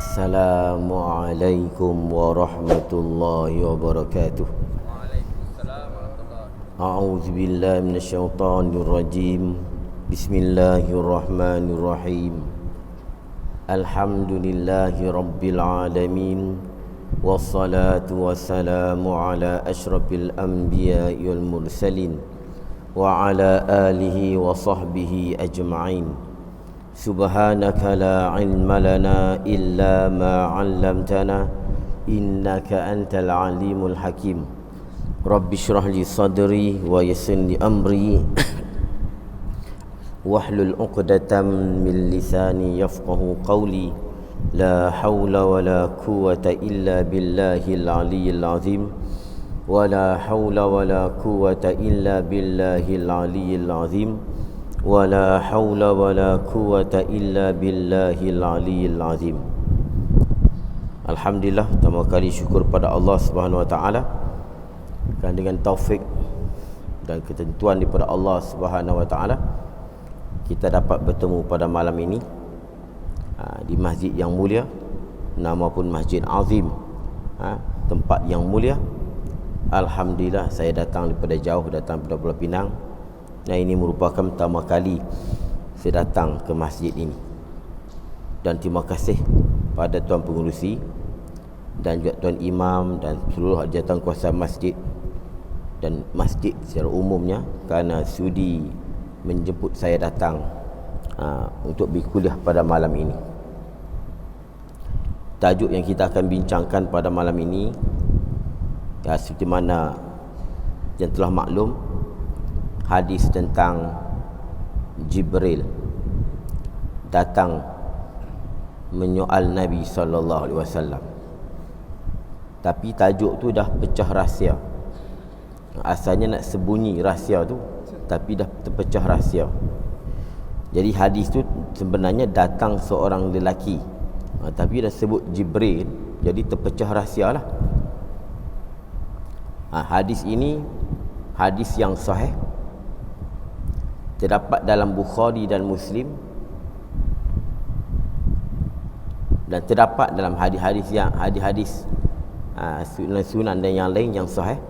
Assalamualaikum warahmatullahi wabarakatuh. Waalaikumsalam warahmatullahi wabarakatuh. A'udzu billahi minasyaitonir rajim. Bismillahirrahmanirrahim. Alhamdulillahi rabbil alamin. Wassalatu wassalamu ala asyrafil anbiya'i wal mursalin wa ala alihi wa sahbihi ajma'in. Subhanaka la ilma lana illa ma 'allamtana innaka antal alimul hakim. Rabbi shrah li sadri wa yassir li amri wahlul 'uqdatam min lisani yafqahu qawli. La haula wa la quwwata illa billahil aliyyil azim. Wa la haula wa la quwwata illa billahil aliyyil azim. Wala haula wala quwwata illa billahil aliyyil azim. Alhamdulillah, pertama kali syukur pada Allah Subhanahu wa taala kerana dengan taufik dan ketentuan daripada Allah Subhanahu wa taala kita dapat bertemu pada malam ini di masjid yang mulia, nama pun Masjid Azim, tempat yang mulia. Alhamdulillah, saya datang daripada jauh, datang daripada Pulau Pinang. Dan ini merupakan pertama kali saya datang ke masjid ini. Dan terima kasih pada tuan pengurusi dan juga tuan imam dan seluruh jawatankuasa masjid dan masjid secara umumnya kerana sudi menjemput saya datang untuk berkuliah pada malam ini. Tajuk yang kita akan bincangkan pada malam ini, seperti mana yang telah maklum, hadis tentang Jibril datang menyoal Nabi SAW. Tapi tajuk tu dah pecah rahsia. Asalnya nak sembunyi rahsia tu, tapi dah terpecah rahsia. Jadi hadis tu sebenarnya datang seorang lelaki, tapi dah sebut Jibril, jadi terpecah rahsia lah. Hadis ini hadis yang sahih, terdapat dalam Bukhari dan Muslim, dan terdapat dalam hadis-hadis sunan dan yang lain yang sahih.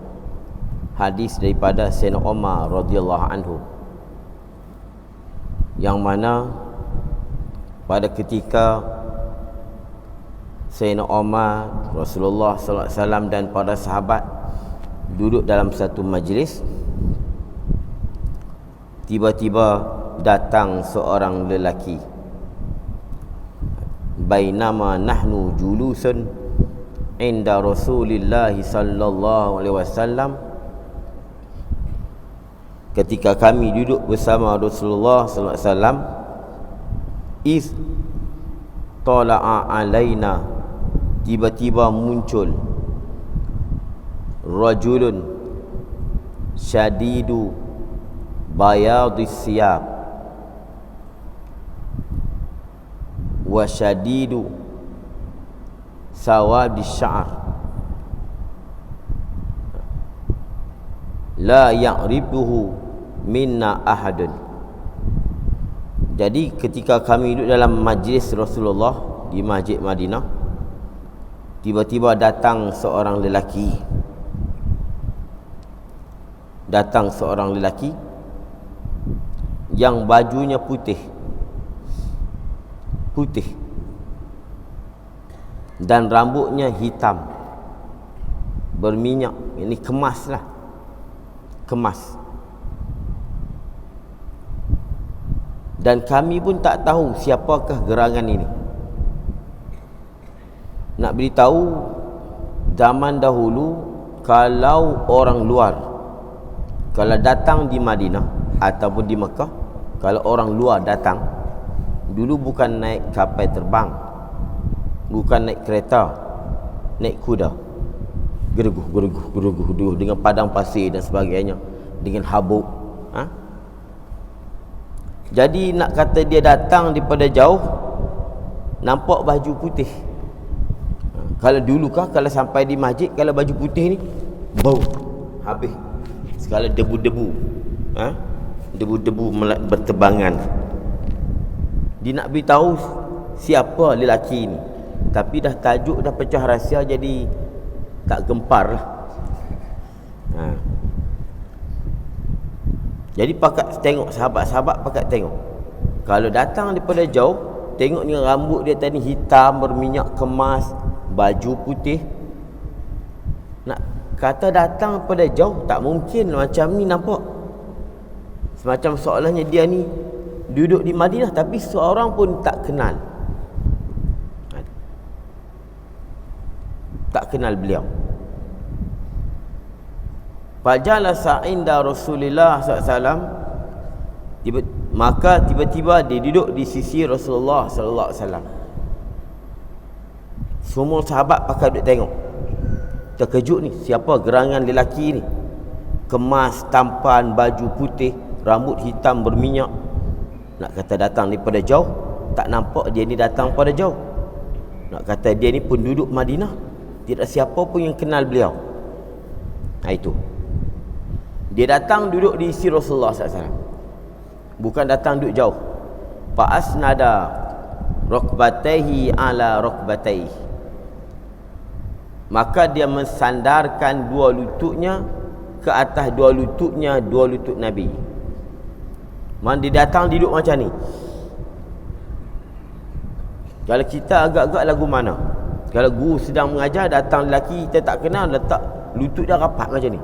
Hadis daripada Sayyidina Umar radhiyallahu anhu, yang mana pada ketika Sayyidina Umar, Rasulullah sallallahu alaihi wasallam dan para sahabat duduk dalam satu majlis, tiba-tiba datang seorang lelaki. Bainama nahnu julusun inda Rasulillah sallallahu alaihi wasallam, ketika kami duduk bersama Rasulullah sallallahu alaihi wasallam, iz tala'a alaina, tiba-tiba muncul rajulun syadidu bayadis siyab wa syadidu sawadis sya'ar la ya'rifuhu minna ahadun. Jadi ketika kami duduk dalam majlis Rasulullah di Masjid Madinah, tiba-tiba datang seorang lelaki. Datang seorang lelaki yang bajunya putih dan rambutnya hitam berminyak. Ini kemas. Dan kami pun tak tahu siapakah gerangan ini. Nak beritahu, zaman dahulu kalau orang luar, kalau datang di Madinah ataupun di Mekah, kalau orang luar datang, dulu bukan naik kapal terbang, bukan naik kereta, naik kuda, geruguh dengan padang pasir dan sebagainya, dengan habuk. Jadi nak kata dia datang daripada jauh, nampak baju putih. Kalau dulu kalau sampai di masjid, kalau baju putih ni bau habis. Segala debu-debu, debu-debu berterbangan. Dia nak beritahu siapa lelaki ini. Tapi dah tajuk dah pecah rahsia, jadi tak gempar lah. Jadi pakat tengok, sahabat-sahabat pakat tengok. Kalau datang daripada jauh, tengok ni rambut dia tadi hitam, berminyak kemas, baju putih. Nak kata datang daripada jauh, tak mungkin macam ni nampak. Semacam seolahnya dia ni duduk di Madinah tapi seorang pun tak kenal. Tak kenal beliau. Fajalasa inda Rasulillah SAW. Maka tiba-tiba dia duduk di sisi Rasulullah SAW. Semua sahabat pakai duduk tengok. Terkejut ni, siapa gerangan lelaki ni? Kemas, tampan, baju putih, rambut hitam berminyak. Nak kata datang daripada jauh, tak nampak dia ni datang pada jauh. Nak kata dia ni penduduk Madinah, tidak siapa pun yang kenal beliau. Itu. Dia datang duduk di sisi Rasulullah SAW. Bukan datang duduk jauh. Fa'asnada rukbatayhi ala rukbatayhi. Maka dia mensandarkan dua lututnya ke atas dua lututnya, dua lutut Nabi. Man dia datang duduk macam ni. Kalau kita agak-agak lagu mana? Kalau guru sedang mengajar, datang lelaki kita tak kenal, letak lutut dia rapat macam ni.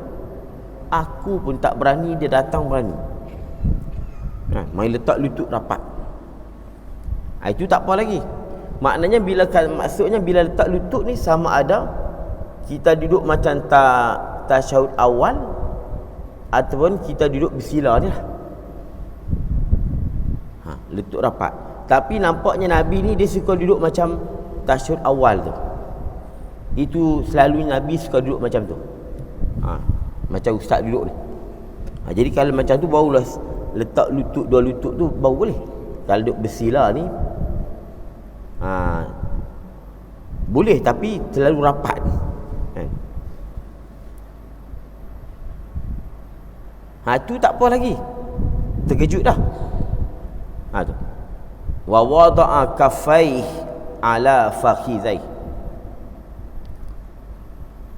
Aku pun tak berani, dia datang berani. Main letak lutut rapat. Itu tak apa lagi. Maknanya maksudnya bila letak lutut ni sama ada kita duduk macam tasyahud awal ataupun kita duduk bersila ni lah. Lutut rapat. Tapi nampaknya Nabi ni dia suka duduk macam tasyahud awal tu. Itu selalu Nabi suka duduk macam tu. Macam ustaz duduk ni. Jadi kalau macam tu barulah letak lutut, dua lutut tu baru boleh. Kalau duduk bersila ni boleh tapi terlalu rapat. Tu tak apa lagi. Terkejut dah. Tu. Wa wada'a kaffaihi ala fakhizaihi.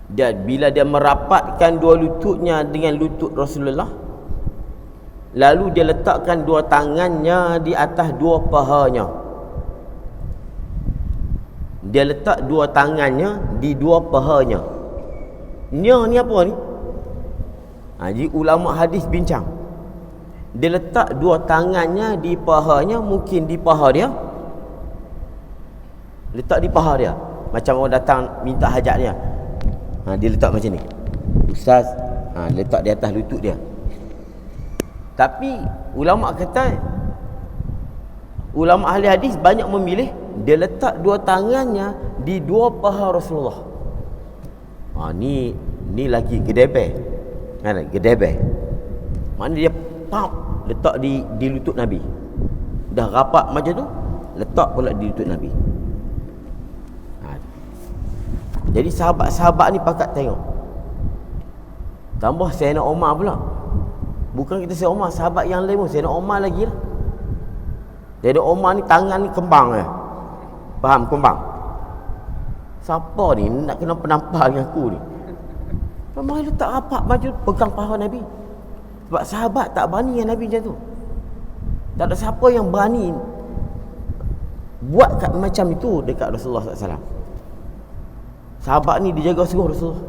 Dan bila dia merapatkan dua lututnya dengan lutut Rasulullah, lalu dia letakkan dua tangannya di atas dua pahanya. Dia letak dua tangannya di dua pahanya. Ni apa ni? Jadi ulama hadis bincang. Dia letak dua tangannya di pahanya, mungkin di paha dia. Letak di paha dia. Macam orang datang minta hajat dia. Dia letak macam ni. Ustaz, letak di atas lutut dia. Tapi ulama kata, ulama ahli hadis banyak memilih dia letak dua tangannya di dua paha Rasulullah. Ni lagi gedebe. Gedebe. Mana dia letak di lutut Nabi. Dah rapat macam tu, letak pula di lutut Nabi. Jadi sahabat-sahabat ni pakat tengok. Tambah Sayyidina Umar pula. Bukan kita Sayyidina Umar, sahabat yang lain pun Sayyidina Umar lagi lah. Sayyidina Umar ni tangan ni kembang lah. Faham kembang? Siapa ni nak kena penampar dengan aku ni? Memang letak rapat baju pegang paha Nabi. Sebab sahabat tak berani dengan Nabi macam tu. Tak ada siapa yang berani buat macam itu dekat Rasulullah SAW. Sahabat ni dijaga sungguh Rasulullah.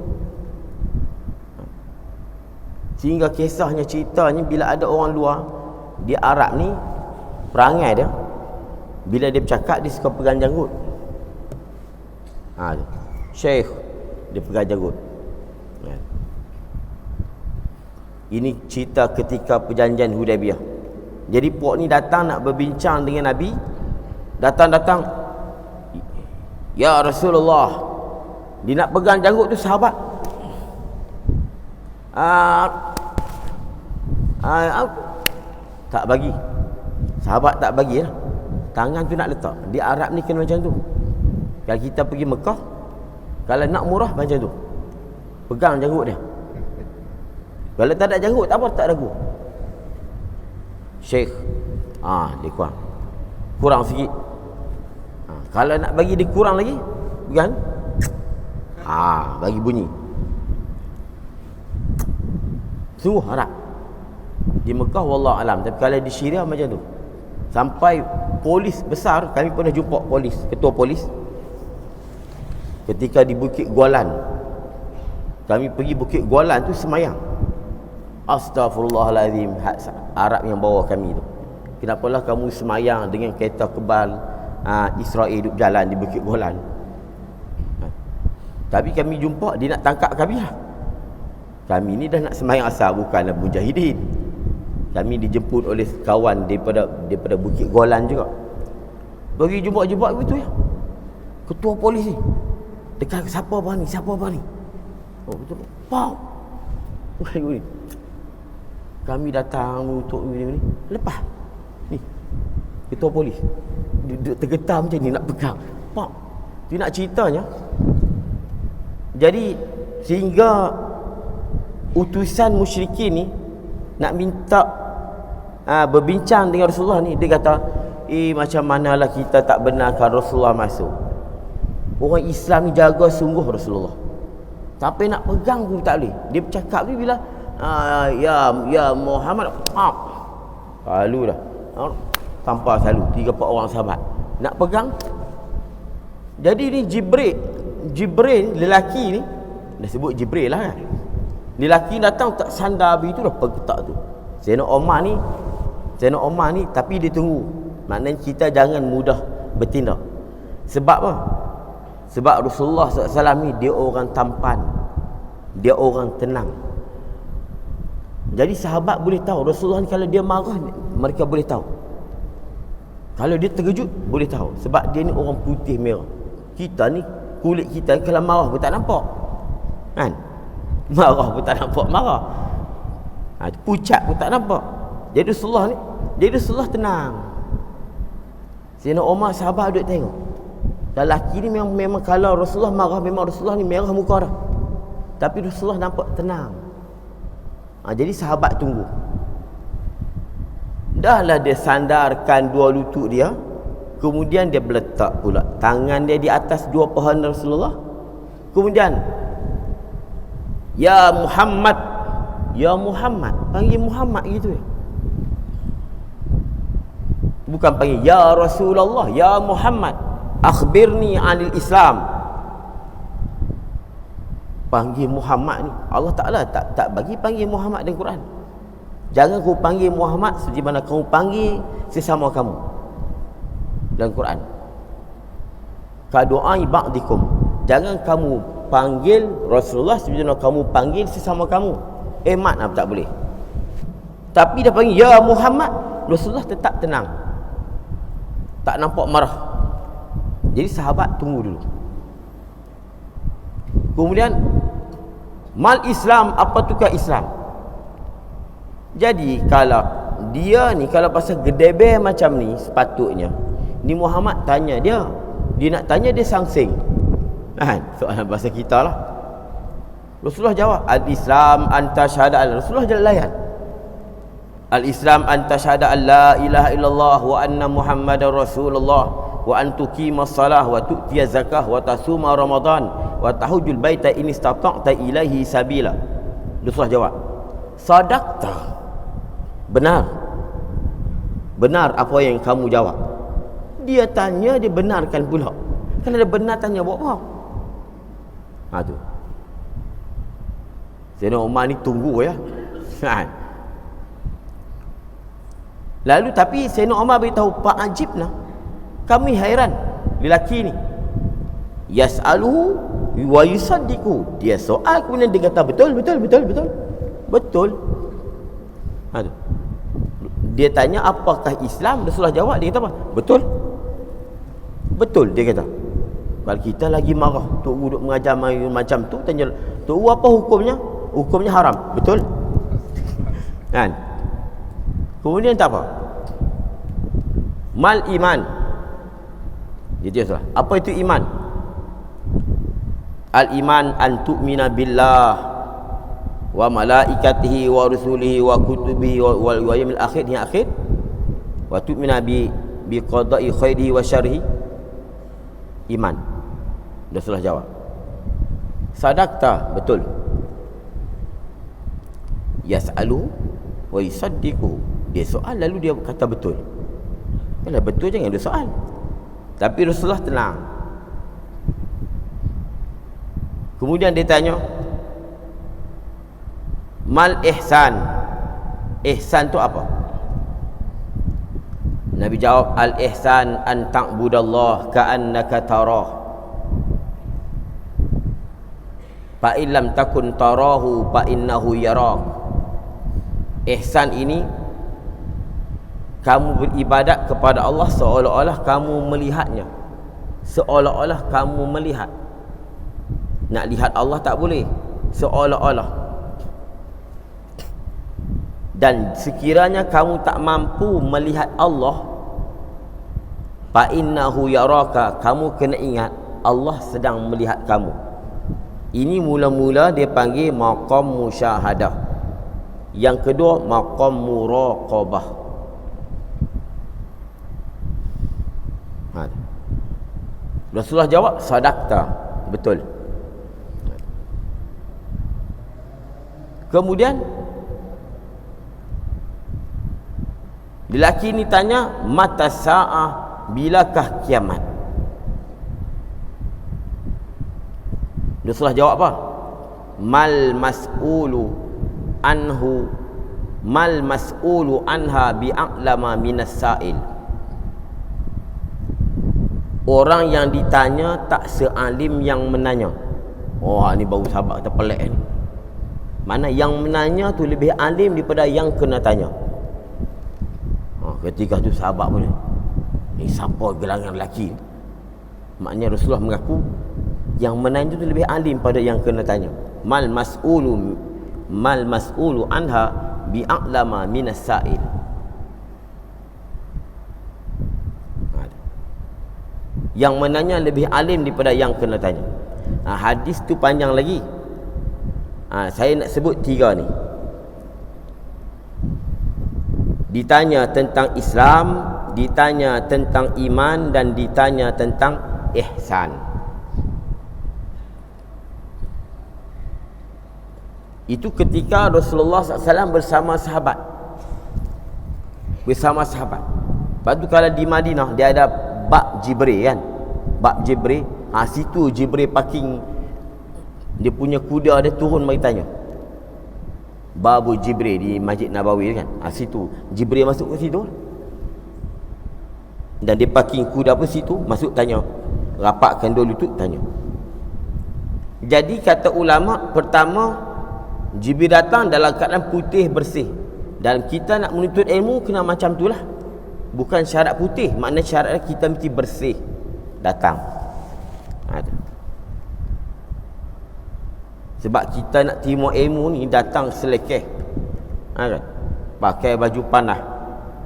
Sehingga kisahnya, ceritanya bila ada orang luar di Arab ni, perangai dia, bila dia bercakap dia suka pegang janggut. Syekh dia pegang janggut. Ini cerita ketika perjanjian Hudaibiyah. Jadi puak ni datang nak berbincang dengan Nabi. Datang-datang, ya Rasulullah. Dia nak pegang janggut tu sahabat. Tak bagi. Sahabat tak bagi lah. Tangan tu nak letak. Di Arab ni kena macam tu. Kalau kita pergi Mekah, kalau nak murah macam tu, pegang janggut dia. Kalau tak ada janggut, tak apa, tak ragu. Syekh, dia kurang sikit. Kalau nak bagi dia kurang lagi, kan? Bagi bunyi. Sungguh harap. Di Mekah wallahu alam, tapi kalau di Syria macam tu. Sampai polis besar, kami pernah jumpa polis, ketua polis. Ketika di Bukit Gualan. Kami pergi Bukit Gualan tu semayang. Astaghfirullahalazim, Arab yang bawa kami tu. Kenapalah kamu semayang dengan kereta kebal Israel duduk jalan di Bukit Golan. Tapi kami jumpa dia nak tangkap kami lah. Kami ni dah nak semayang asal, bukanlah mujahidin. Kami dijemput oleh kawan daripada Bukit Golan juga. Pergi jumpa begitu ya. Ketua polis ni dekat, siapa abang ni? Oh betul. Pau. Kami datang untuk ni. Lepas ni ketua polis duduk tergetar macam ni nak pegang. Pak, dia nak ceritanya. Jadi sehingga utusan musyrikin ni nak minta berbincang dengan Rasulullah ni. Dia kata, macam manalah kita tak benarkan Rasulullah masuk. Orang Islam ni jaga sungguh Rasulullah. Sampai nak pegang pun tak boleh. Dia bercakap ni bila ya Muhammad, lalu dah tanpa selalu 3-4 orang sahabat nak pegang. Jadi ni Jibril lelaki ni, dah sebut Jibril lah kan, lelaki datang tak sandar begitu dah pegetak tu. Sayyidina Umar ni tapi dia tunggu. Maknanya kita jangan mudah bertindak. Sebab apa? Sebab Rasulullah SAW ni dia orang tampan, dia orang tenang. Jadi sahabat boleh tahu Rasulullah ni kalau dia marah, mereka boleh tahu. Kalau dia terkejut, boleh tahu. Sebab dia ni orang putih merah. Kita ni, kulit kita kalau marah pun tak nampak, kan? Marah pun tak nampak marah. Pucat pun tak nampak. Jadi Rasulullah tenang. Sayyidina Umar sahabat duduk tengok. Lelaki ni memang kalau Rasulullah marah, memang Rasulullah ni merah muka dah. Tapi Rasulullah nampak tenang. Jadi sahabat tunggu. Dahlah dia sandarkan dua lutut dia, kemudian dia meletak pula tangan dia di atas dua paha Rasulullah. Kemudian ya Muhammad, panggil Muhammad gitu ya. Bukan panggil ya Rasulullah, ya Muhammad, akhbirni anil Islam. Panggil Muhammad ni, Allah Ta'ala tak bagi panggil Muhammad dalam Quran. Jangan kau panggil Muhammad seperti mana kau panggil sesama kamu dalam Quran. Kadu'ai ba'dikum, jangan kamu panggil Rasulullah seperti mana kamu panggil sesama kamu. Mat tak boleh. Tapi dah panggil ya Muhammad, Rasulullah tetap tenang, tak nampak marah. Jadi sahabat tunggu dulu. Kemudian mal Islam, apa tukar Islam? Jadi kalau dia ni kalau pasal gedebe macam ni, sepatutnya ni Muhammad tanya dia nak tanya dia sangsing, kan? Soalan bahasa kita lah. Rasulullah jawab, al-Islam anta syahada al, Rasulullah jalan layan. Al-Islam anta syahada an la ilaha illallah wa anna Muhammadar Rasulullah wa an tuqimas salah wa tu'tiyaz zakah wa tasuma ramadan wa tahujjul baita in istata'ta ilaihi sabila. Rasulullah jawab, sadaqta, benar apa yang kamu jawab. Dia tanya, dia benarkan pula. Kalau dia benar tanya buat apa? Tu Sayyidina Umar ni tunggu ya. Lalu tapi Sayyidina Umar beritahu, Pak Ajibna, kami hairan lelaki ni, yas'aluhu wa yusaddiqu, dia soal kemudian dia kata betul. Dia tanya apakah Islam, Rasulullah jawab, dia kata apa? Betul dia kata. Kalau kita lagi marah, tok duduk mengajar macam tu, tanya tok apa hukumnya? Hukumnya haram, betul? Kan? Kemudian tak apa? Mal iman. Jadi apa itu iman? Al iman an tu'mina billah wa malaikatihi wa rusulihi wa kutubihi wa yawmil akhir, ni akhir, wa tu'mina bi qada'i khairihi wa syarrihi. Iman Rasulullah jawab, sadaqta, betul. Yas'alu wa yusaddiqu, dia soal lalu dia kata betul. Kalau betul jangan dia soal. Tapi Rasulullah tenang. Kemudian dia tanya, mal ihsan, ihsan tu apa? Nabi jawab, al ihsan an ta'budallah ka'annaka tarah, fa in lam takun tarahu fa innahu yarak. Ihsan ini kamu beribadat kepada Allah seolah-olah kamu melihatnya. Seolah-olah kamu melihat. Nak lihat Allah tak boleh, seolah-olah. Dan sekiranya kamu tak mampu melihat Allah, fa innahu yaraka, kamu kena ingat Allah sedang melihat kamu. Ini mula-mula dia panggil maqam musyahadah. Yang kedua maqam muraqabah. Rasulullah jawab, sadaqta, betul. Kemudian lelaki ni tanya, mata sa'ah, bilakah kiamat? Rasulullah jawab apa? Mal mas'ulu anhu, mal mas'ulu anha bi'a'lama minas sa'il. Orang yang ditanya tak sealim yang menanya. Oh, ni baru sahabat kata pelik ni. Mana yang menanya tu lebih alim daripada yang kena tanya. Ketika tu sahabat pun, ni siapa gelangan lelaki? Maknanya Rasulullah mengaku yang menanya tu lebih alim pada yang kena tanya. Mal mas'ulu anha bi'a'lama minas sa'il. Yang menanya lebih alim daripada yang kena tanya. Hadis tu panjang lagi. Saya nak sebut 3 ni. Ditanya tentang Islam, ditanya tentang iman, dan ditanya tentang ihsan. Itu ketika Rasulullah SAW bersama sahabat. Lepas tu kalau di Madinah dia ada bab Jibril kan. Bab Jibril, situ Jibril parking dia punya kuda, dia turun mari tanya. Babu Jibril di Masjid Nabawi kan. Situ Jibril masuk ke situ. Dan dia parking kuda apa situ, masuk tanya. Rapatkan dulu lutut tanya. Jadi kata ulama, pertama Jibril datang dalam keadaan putih bersih. Dan kita nak menuntut ilmu kena macam itulah. Bukan syarat putih, maknanya syaratnya kita mesti bersih datang. Sebab kita nak terima ilmu ni datang selekeh. Pakai baju panas,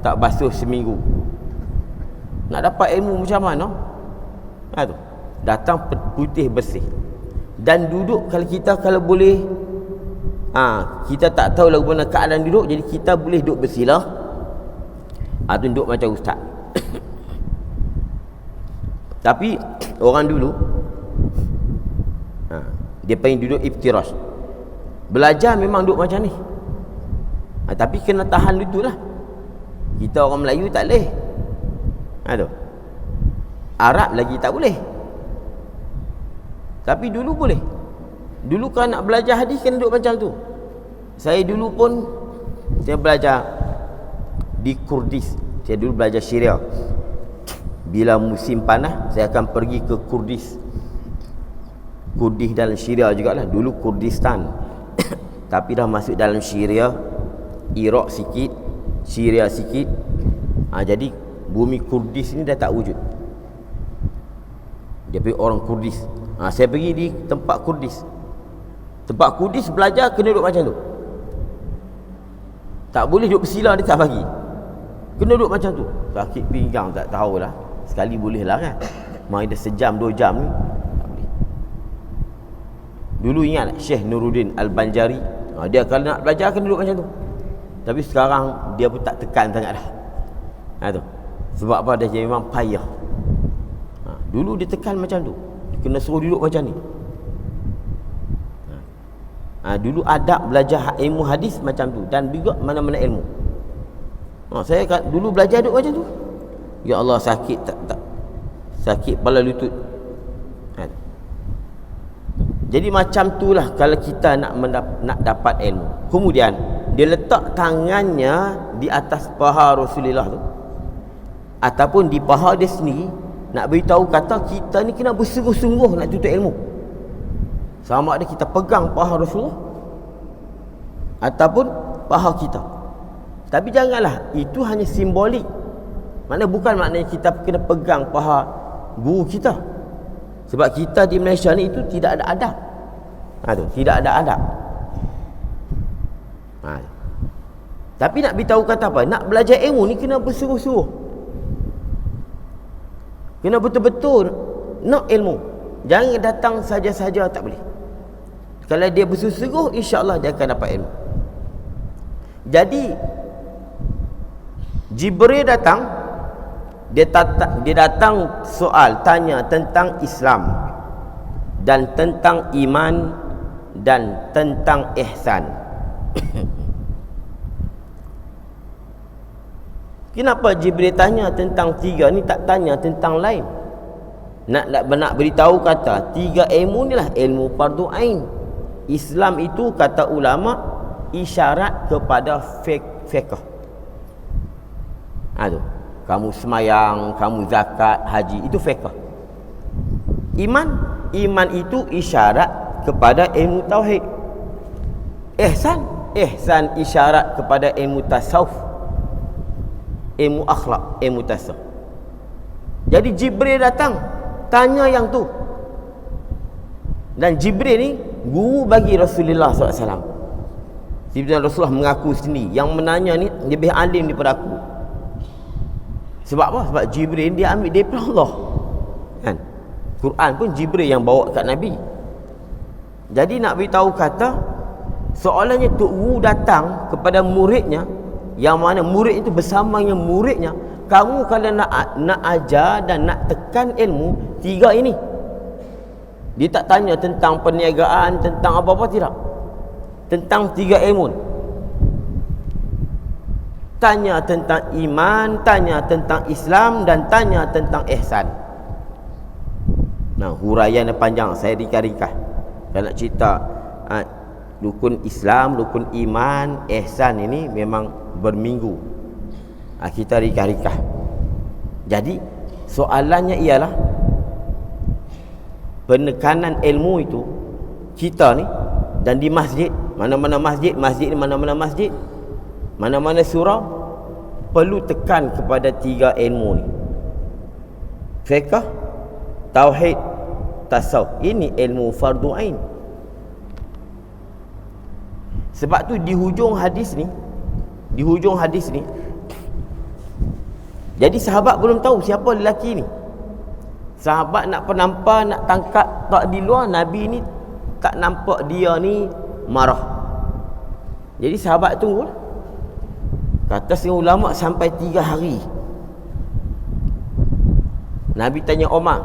tak basuh seminggu. Nak dapat ilmu macam mana? Datang putih bersih. Dan duduk kalau boleh, kita tak tahu lagu mana keadaan duduk, jadi kita boleh duduk bersila. Duduk macam ustaz. Tapi orang dulu dia pengen duduk iftirash. Belajar memang duduk macam ni. Tapi kena tahan lutut lah. Kita orang Melayu tak boleh. Arab lagi tak boleh. Tapi dulu boleh. Dulu kalau nak belajar hadis kena duduk macam tu. Saya dulu pun saya belajar di Kurdis. Saya dulu belajar Syria. Bila musim panas saya akan pergi ke Kurdis. Kurdis dalam Syria jugalah. Dulu Kurdistan. Tapi dah masuk dalam Syria, Iraq sikit, Syria sikit. Jadi bumi Kurdis ni dah tak wujud. Dia pergi orang Kurdis. Saya pergi di tempat Kurdis. Tempat Kurdis belajar kena duduk macam tu. Tak boleh duduk bersila, dia tak bagi. Kena duduk macam tu. Sakit pinggang tak tahulah. Sekali boleh lah kan. Main dah sejam 2 jam ni tak boleh. Dulu ingat Syekh Nuruddin Al-Banjari, dia kalau nak belajar kena duduk macam tu. Tapi sekarang dia pun tak tekan sangat dah. Tu. Sebab apa? Dia memang payah. Dulu dia tekan macam tu. kena suruh duduk macam ni. Dulu adab belajar ilmu hadis macam tu, dan juga mana-mana ilmu. Saya dulu belajar duduk macam tu. Ya Allah, sakit tak sakit kepala lutut. Jadi macam itulah kalau kita nak dapat ilmu. Kemudian dia letak tangannya di atas paha Rasulullah tu, ataupun di paha dia sendiri, nak beritahu kata kita ni kena bersungguh-sungguh nak tuntut ilmu. Sama ada kita pegang paha Rasulullah ataupun paha kita. Tapi janganlah itu hanya simbolik. Bukan maknanya kita kena pegang paha guru kita. Sebab kita di Malaysia ni itu tidak ada adab. Tidak ada adab. Tapi nak beritahu kata apa? Nak belajar ilmu ni kena bersungguh-sungguh. Kena betul-betul nak ilmu. Jangan datang saja-saja, tak boleh. Kalau dia bersungguh-sungguh, insya-Allah dia akan dapat ilmu. Jadi Jibril datang, dia datang soal, tanya tentang Islam dan tentang iman dan tentang ihsan. Kenapa Jibril tanya tentang tiga ni, tak tanya tentang lain? Nak beritahu kata tiga ilmu ni lah ilmu fardu ain. Islam itu kata ulama isyarat kepada fiqh. Kamu semayang, kamu zakat, haji, itu fiqh. Iman itu isyarat kepada ilmu tauhid. Ihsan isyarat kepada ilmu tasawuf, ilmu akhlak, ilmu tasawuf. Jadi Jibril datang tanya yang tu. Dan Jibril ni guru bagi Rasulullah SAW. Sebenarnya Rasulullah mengaku sendiri, yang menanya ni lebih alim daripada aku. Sebab apa? Sebab Jibril dia ambil daripada Allah. Quran pun Jibril yang bawa kat Nabi. Jadi nak beritahu kata, soalannya Tok Guru datang kepada muridnya, yang mana murid itu bersama dengan muridnya, kamu kalau nak ajar dan nak tekan ilmu tiga ini. Dia tak tanya tentang perniagaan, tentang apa-apa, tidak. Tentang tiga ilmu. Tanya tentang iman, tanya tentang Islam, dan tanya tentang ihsan. Huraian panjang, saya ringkas. Kalau nak cerita rukun Islam, rukun iman, ihsan ini memang berminggu. Kita ringkas. Jadi soalannya ialah, penekanan ilmu itu kita ni, dan di masjid, mana-mana masjid ni mana-mana masjid, mana-mana surau, perlu tekan kepada tiga ilmu ni: fiqh, tauhid, tasawuf. Ini ilmu fardu ain. Sebab tu di hujung hadis ni, jadi sahabat belum tahu siapa lelaki ni. Sahabat nak penampak, nak tangkap tak di luar, Nabi ni tak nampak dia ni marah. Jadi sahabat tunggu lah. Kata setengah ulama sampai 3 hari. Nabi tanya Omar,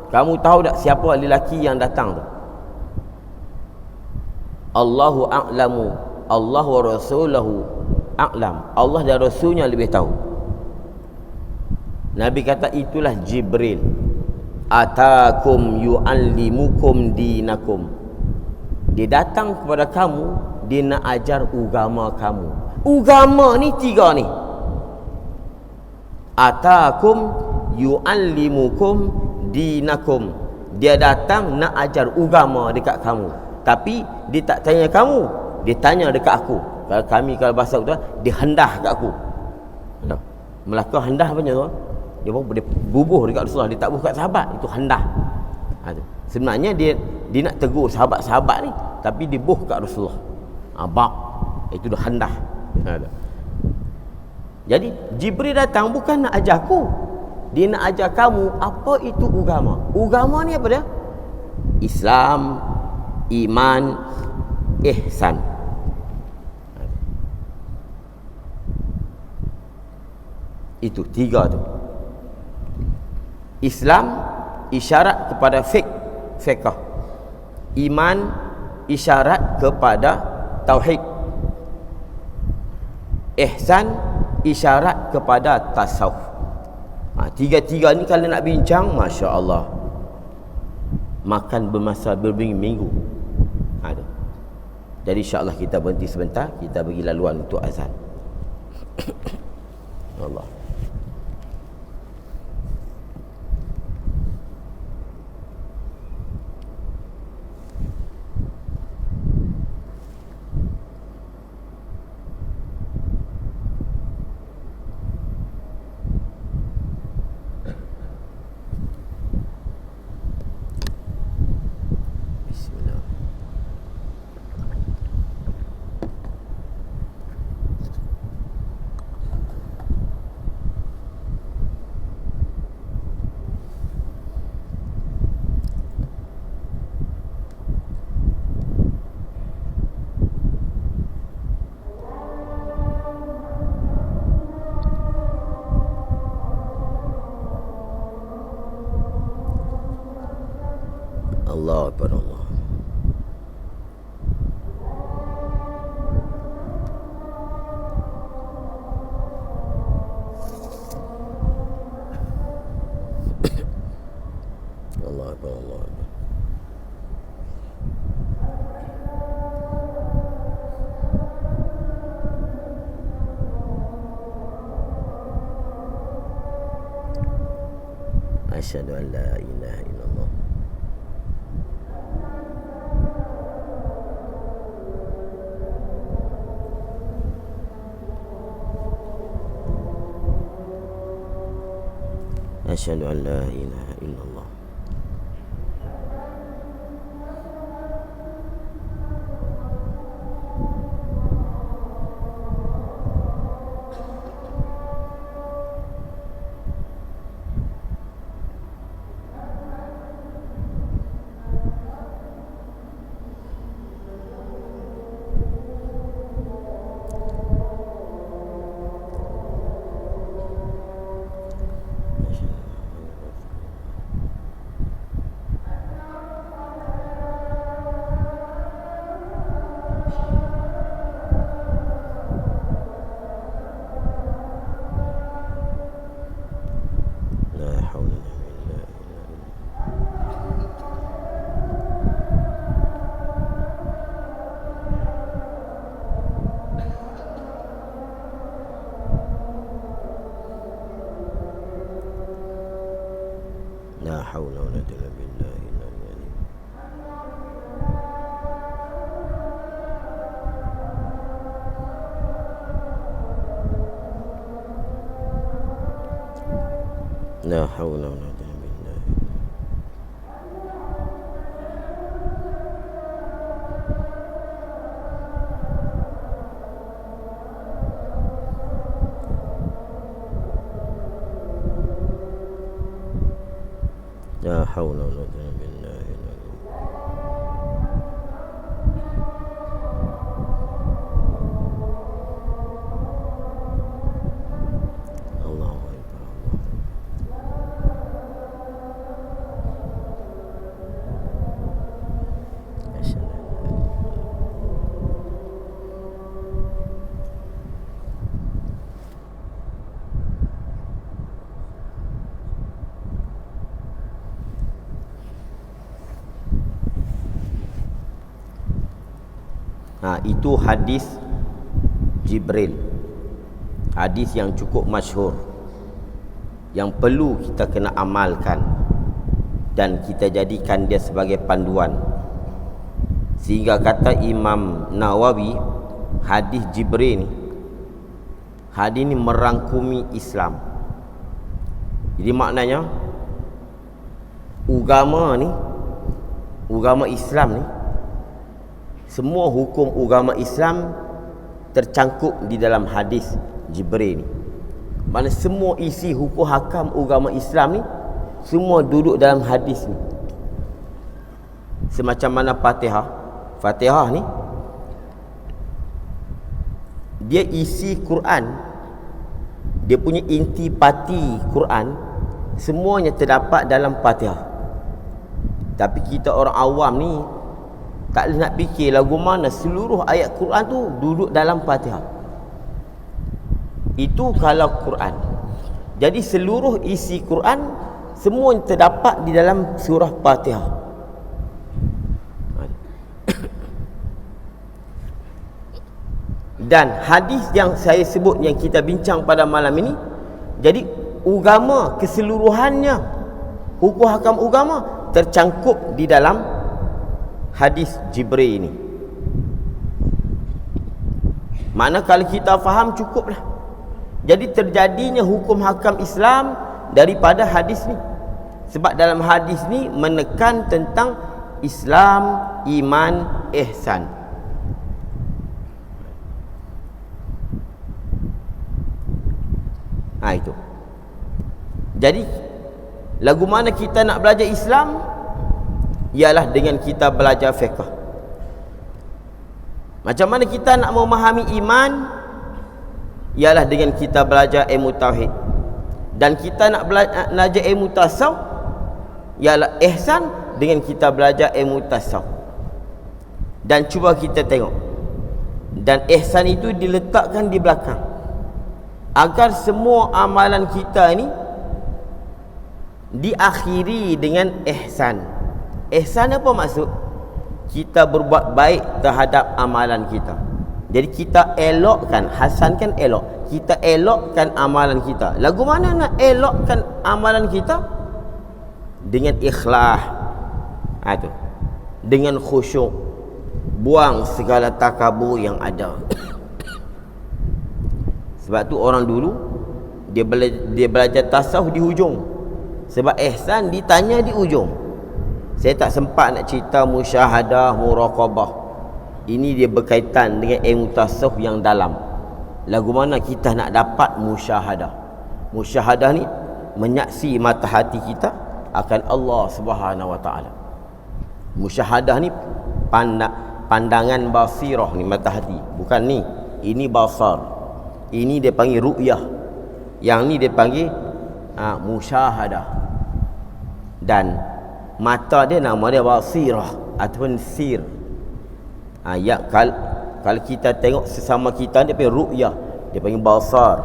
kamu tahu tak siapa lelaki yang datang tu? Allahu a'lamu, Allah wa rasuluhu a'lam. Allah dan Rasulnya lebih tahu. Nabi kata itulah Jibril. Atakum yu'allimukum dinakum. Dia datang kepada kamu, dia nak ajar agama kamu. Agama ni 3 ni. Atakum yu'allimukum dinakum. Dia datang nak ajar agama dekat kamu. Tapi dia tak tanya kamu, dia tanya dekat aku. Kalau bahasa betul, dia hendah kat aku. Melaka hendah apa tu? Dia bubuh dekat Rasulullah, dia tak bubuh kat sahabat. Itu hendah. Sebenarnya dia nak tegur sahabat-sahabat ni, tapi dia bubuh kat Rasulullah. Itu dah hendah. Jadi Jibril datang bukan nak ajar aku, dia nak ajar kamu apa itu agama. Agama ni apa dia? Islam, iman, ihsan. Itu 3 tu. Islam isyarat kepada fiqh, fiqh. Iman isyarat kepada tauhid. Ihsan isyarat kepada tasawuf. Tiga-tiga ni kalau nak bincang, Masya Allah, makan bermasa berminggu-minggu. Jadi insyaAllah kita berhenti sebentar, kita bagi laluan untuk azan. Allah. Allah Akbar, Allah. Allah Akbar, Allah Akbar. Asyhadu an la ilaha illallah. Asyhadu an la ilaha illallah. La haula wala quwwata illa billah. La haula wala quwwata illa billah. La haula wala quwwata illa billah. Allahu Akbar. Itu hadis Jibril, hadis yang cukup masyhur, yang perlu kita kena amalkan dan kita jadikan dia sebagai panduan. Sehingga kata Imam Nawawi, hadis Jibril ni, hadis ni merangkumi Islam. Jadi maknanya agama Islam ni, semua hukum agama Islam tercangkup di dalam hadis Jibril ni. Mana semua isi hukum hakam agama Islam ni semua duduk dalam hadis ni. Semacam mana Fatihah ni, dia isi Quran, dia punya intipati Quran semuanya terdapat dalam Fatihah. Tapi kita orang awam ni tak boleh nak fikir lagu mana seluruh ayat Quran tu duduk dalam Fatihah. Itu kalau Quran. Jadi seluruh isi Quran semua terdapat di dalam surah Fatihah. Dan hadis yang saya sebut yang kita bincang pada malam ini, jadi agama keseluruhannya, hukum hakam agama tercangkup di dalam hadis Jibril ini. Mana kalau kita faham cukuplah. Jadi terjadinya hukum hakam Islam daripada hadis ni. Sebab dalam hadis ni menekan tentang Islam, iman, ihsan. Itu. Jadi lagu mana kita nak belajar Islam ialah dengan kita belajar fiqh. Macam mana kita nak memahami iman ialah dengan kita belajar ilmu tauhid. Dan kita nak belajar ilmu tasawuf ialah ihsan dengan kita belajar ilmu tasawuf. Dan cuba kita tengok, dan ihsan itu diletakkan di belakang agar semua amalan kita ni diakhiri dengan ihsan. Ihsan apa maksud? Kita berbuat baik terhadap amalan kita. Jadi kita elokkan, hasan kan elok. Kita elokkan amalan kita. Lagu mana nak elokkan amalan kita? Dengan ikhlas. Itu. Dengan khusyuk. Buang segala takabur yang ada. Sebab tu orang dulu dia belajar tasawuf di hujung. Sebab ihsan ditanya di ujung. Saya tak sempat nak cerita musyahadah, muraqabah. Ini dia berkaitan dengan ilmu tasawuf yang dalam. Lagu mana kita nak dapat musyahadah? Musyahadah ni menyaksi mata hati kita akan Allah Subhanahu Wa Taala. Musyahadah ni pandangan basirah ni, mata hati. Bukan ni. Ini basar. Ini dia panggil ru'yah. Yang ni dia panggil musyahadah. Dan mata dia nama dia basirah ataupun sir. Kalau kita tengok sesama kita, dia panggil ru'yah, dia panggil basar.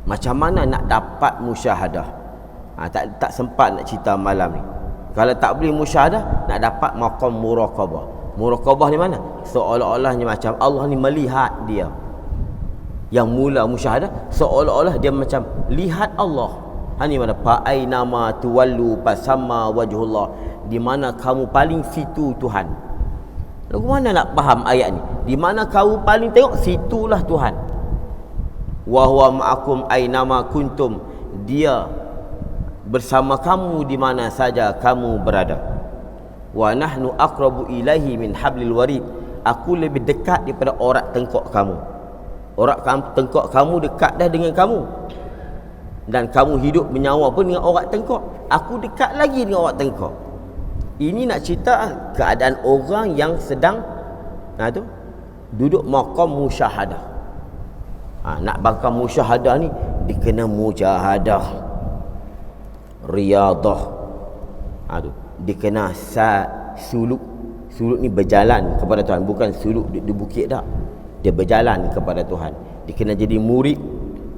Macam mana nak dapat musyahadah? Tak sempat nak cerita malam ni. Kalau tak boleh musyahadah, nak dapat maqam muraqabah. Muraqabah ni mana? Seolah-olahnya macam Allah ni melihat dia. Yang mula musyahadah seolah-olah dia macam lihat Allah. Ni mana? Fa aina ma tuwallu fasamma wajhullah. Di mana kamu paling situ Tuhan. Lagu mana nak faham ayat ni? Di mana kamu paling tengok, situlah Tuhan. Wa huwa ma'akum aina ma kuntum. Dia bersama kamu di mana saja kamu berada. Wa nahnu aqrabu ilaihi min hablil warid. Aku lebih dekat daripada orat tengkok kamu. Orat tengkok kamu dekat dah dengan kamu. Dan kamu hidup menyawa pun dengan orat tengkok. Aku dekat lagi dengan orat tengkok. Ini nak cerita keadaan orang yang sedang duduk maqam musyahadah. Nak bangkang musyahadah ni dikena mujahadah, riyadah. Dikena suluk. Suluk ni berjalan kepada Tuhan, bukan suluk di bukit dah. Dia berjalan kepada Tuhan. Dikena jadi murid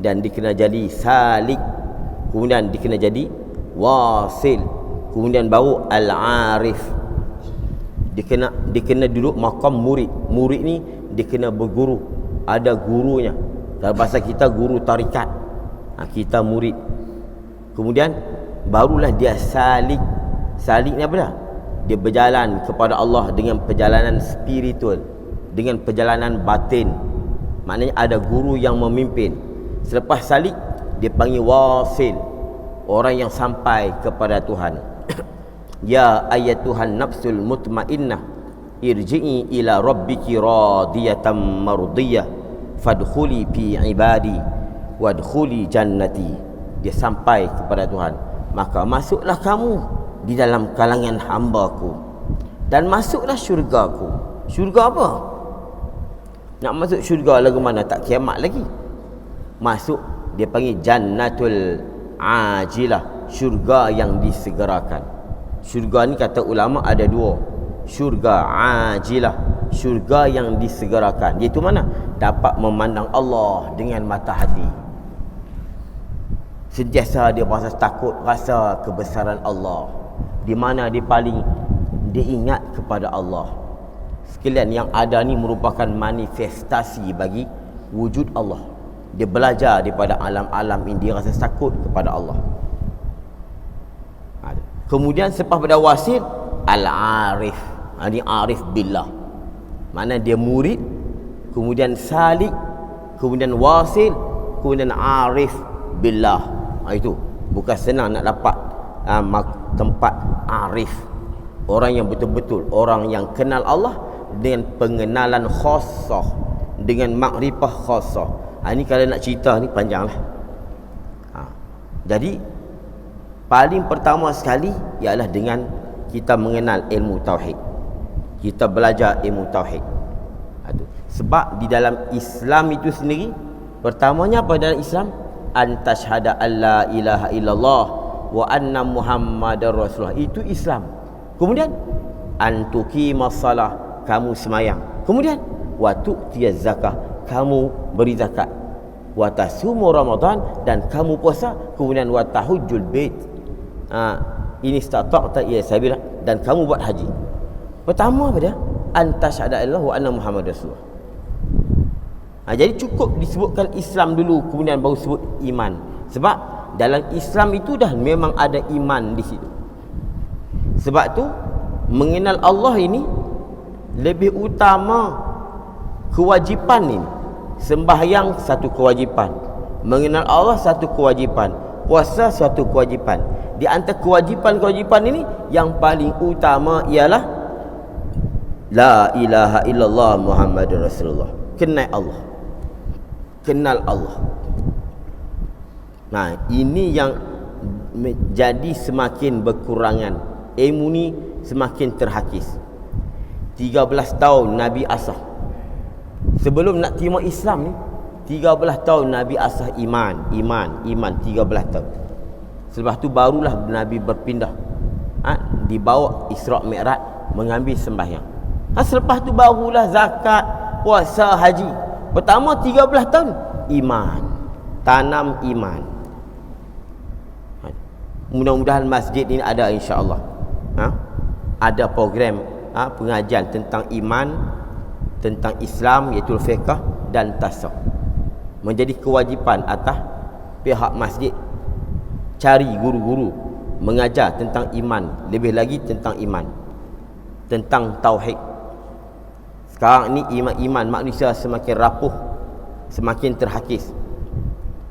dan dikena jadi salik. Kemudian dikena jadi wasil. Kemudian baru al-arif. Dikena duduk maqam murid. Murid ni dikena berguru. Ada gurunya. Dalam bahasa kita guru tarikat. Kita murid. Kemudian barulah dia salik. Salik ni apa dah? Dia berjalan kepada Allah dengan perjalanan spiritual, dengan perjalanan batin. Maknanya ada guru yang memimpin. Selepas salik, dia panggil wasil, orang yang sampai kepada Tuhan. Ya ayatuhan nafsul mutmainnah, irji'i ila rabbiki radiyatan mardiyah, fadkhuli fi ibadi wadkhuli jannati. Dia sampai kepada Tuhan, maka masuklah kamu di dalam kalangan hamba-Ku dan masuklah syurga-Ku. Syurga apa? Nak masuk syurga lagu mana? Tak kiamat lagi. Masuk, dia panggil jannatul ajilah, syurga yang disegerakan. Syurga ni kata ulama ada dua. Syurga ajilah, syurga yang disegerakan, iaitu mana? Dapat memandang Allah dengan mata hati. Sentiasa dia rasa takut, rasa kebesaran Allah, di mana dia paling diingat kepada Allah. Sekalian yang ada ni merupakan manifestasi bagi wujud Allah. Dia belajar daripada alam-alam ini, dia rasa takut kepada Allah. Kemudian selepas pada wasil, al-arif. Ini arif billah. Mana dia murid, kemudian salik, kemudian wasil, kemudian arif billah. Itu bukan senang nak dapat tempat arif. Orang yang betul-betul, orang yang kenal Allah dengan pengenalan khassah, dengan makrifah khassah. Ini kalau nak cerita ni panjanglah. Jadi paling pertama sekali ialah dengan kita mengenal ilmu tauhid. Kita belajar ilmu tauhid. Sebab di dalam Islam itu sendiri, pertamanya apa dalam Islam? Antashhada alla ilaha illallah wa anna muhammadar rasulullah. Itu Islam. Kemudian antuqimas salah, kamu semayang. Kemudian wa tu'tiyaz zakah, kamu beri zakat. Wa tasumu ramadan, dan kamu puasa. Kemudian wa tahujjul bait. Ini istata'ta ila sabila, dan kamu buat haji. Pertama apa dia? Antashhada illallah wa anna muhammadar rasulullah. Jadi cukup disebutkan Islam dulu, kemudian baru sebut iman. Sebab dalam Islam itu dah memang ada iman di situ. Sebab tu mengenal Allah ini lebih utama kewajipan ini. Sembahyang satu kewajipan, mengenal Allah satu kewajipan, puasa satu kewajipan. Di antara kewajipan-kewajipan ini yang paling utama ialah la ilaha illallah muhammadur rasulullah. Kenal Allah. Kenal Allah. Nah, ini yang jadi semakin berkurangan. Ilmu ni semakin terhakis. 13 tahun Nabi asah. Sebelum nak terima Islam ni, 13 tahun Nabi asah iman 13 tahun. Selepas tu barulah Nabi berpindah. Dibawa Isra' Mi'raj, mengambil sembahyang. Selepas tu barulah zakat, puasa, haji. Pertama 13 tahun iman, tanam iman. Mudah-mudahan masjid ini ada, insya-Allah. Ada program pengajian tentang iman, tentang Islam, iaitu fiqh dan tasawuf. Menjadi kewajipan atas pihak masjid cari guru-guru mengajar tentang iman, lebih lagi tentang iman, tentang tauhid. Sekarang ni iman manusia semakin rapuh, semakin terhakis.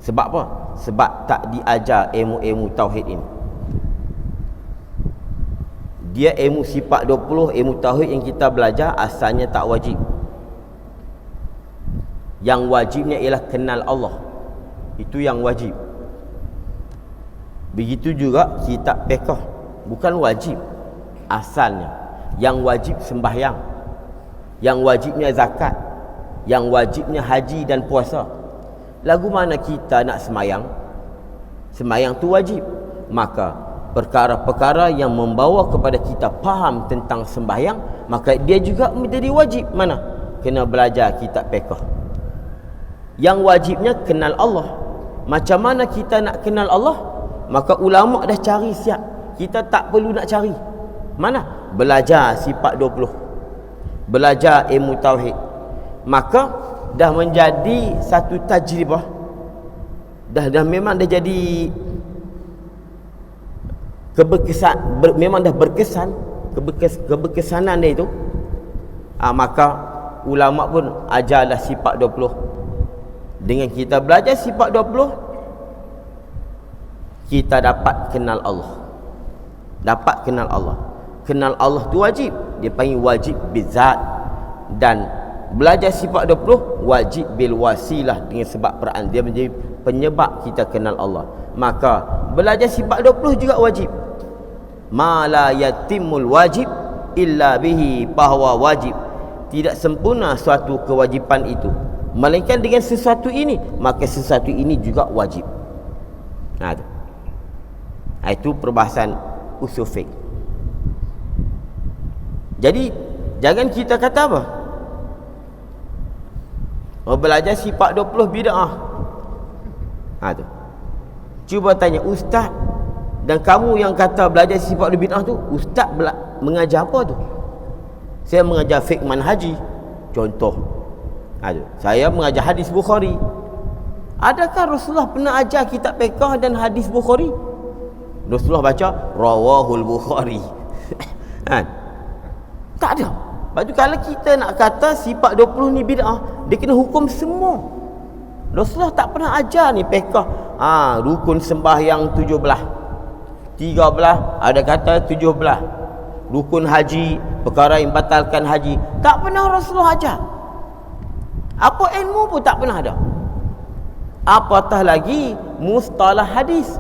Sebab apa? Sebab tak diajar ilmu-ilmu tauhid ini. Dia ilmu sifat 20, ilmu tauhid yang kita belajar asalnya tak wajib. Yang wajibnya ialah kenal Allah. Itu yang wajib. Begitu juga kitab fiqh, bukan wajib asalnya. Yang wajib sembahyang, yang wajibnya zakat, yang wajibnya haji dan puasa. Lagu mana kita nak semayang? Semayang tu wajib. Maka perkara-perkara yang membawa kepada kita faham tentang sembahyang, maka dia juga menjadi wajib. Mana? Kena belajar kitab fiqh. Yang wajibnya kenal Allah. Macam mana kita nak kenal Allah? Maka ulama dah cari siap. Kita tak perlu nak cari. Mana? Belajar sifat 20. Belajar ilmu tauhid. Maka dah menjadi satu tajribah. Dah memang dah jadi memang dah berkesan, keberkesanan dia itu. Maka ulama pun ajarlah sifat 20. Dengan kita belajar sifat 20, kita dapat kenal Allah. Dapat kenal Allah. Kenal Allah tu wajib. Dia panggil wajib bizat. Dan belajar sifat 20 wajib bil wasilah, dengan sebab peran dia menjadi penyebab kita kenal Allah. Maka belajar sifat 20 juga wajib. Ma la yatimul wajib illa bihi, bahwa wajib tidak sempurna suatu kewajipan itu melainkan dengan sesuatu ini, maka sesuatu ini juga wajib. Itu perbahasan usul fiqh. Jadi jangan kita kata apa, belajar sifat 20 bid'ah. Tu. Cuba tanya ustaz, dan kamu yang kata belajar sifat 20 bid'ah tu, ustaz mengajar apa tu? Saya mengajar fiqh manhaji. Contoh. Saya mengajar hadis Bukhari. Adakah Rasulullah pernah ajar kitab fiqh dan hadis Bukhari? Rasulullah baca rawahul Bukhari. Tak ada. Lepas tu kalau kita nak kata sifat 20 ni bid'ah, dia kena hukum semua. Rasulullah tak pernah ajar ni fiqh. Rukun sembahyang 13, ada kata 17. Rukun haji, perkara yang batalkan haji, tak pernah Rasulullah ajar. Apa ilmu pun tak pernah ada. Apatah lagi mustalah hadis,